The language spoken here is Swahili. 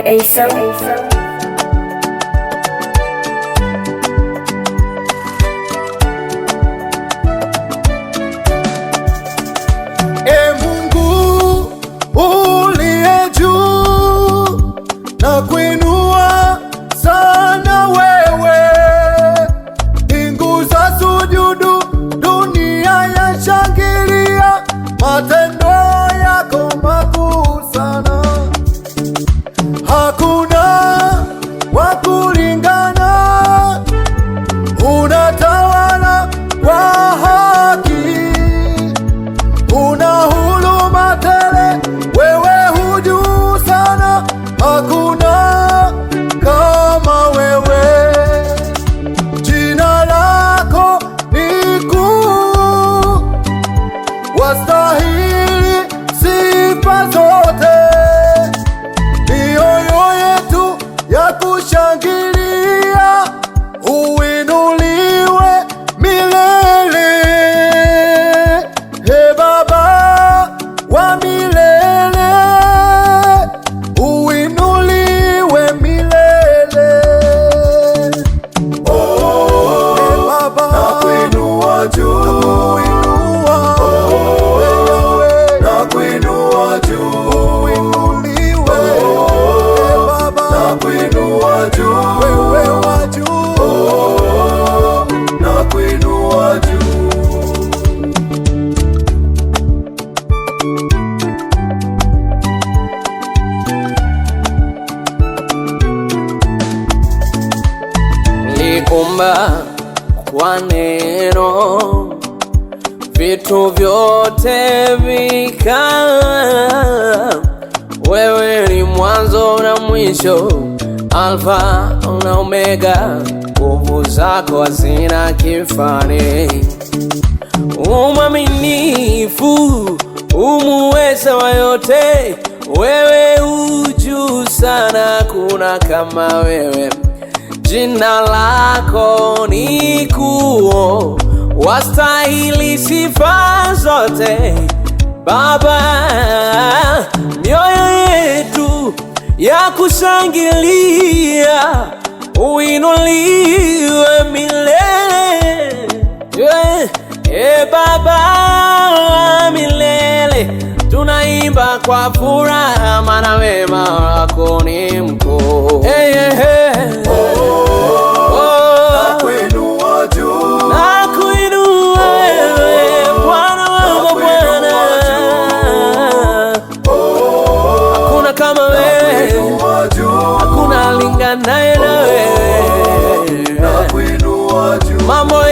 ASAP. Na kuinua sana wewe, mbingu za sujudu, dunia yashangilia matendo yako makuu sana. Hakuna wa kulingana, unatawala kwa haki, una huruma tele, wewe hujuu sana. Hakuna kama wewe, jina lako ni kuu, wastahili sifa zote. Mioyo yetu ya kushangilia, uinuliwe milele. He Baba wa milele, Nilikumba kwa neno, vitu vyote vikaa. Wewe ni mwanzo na mwisho, Alfa na Omega, nguvu zako hazina kifani. Mwaminifu, umuweza wa yote, wewe ujuu sana, kuna kama wewe. Jina lako ni kuu, wastahili sifa zote. Baba, mioyo yetu ya kushangilia, uinuliwe milele. Baba milele, tunaimba kwa furaha, maana wema wako ni mkuu. Nakuinua juu, nakuinua wewe, Bwana wangu Bwana. Hakuna kama wewe, hakuna alinganaye na wewe. nakuinua juu, mambo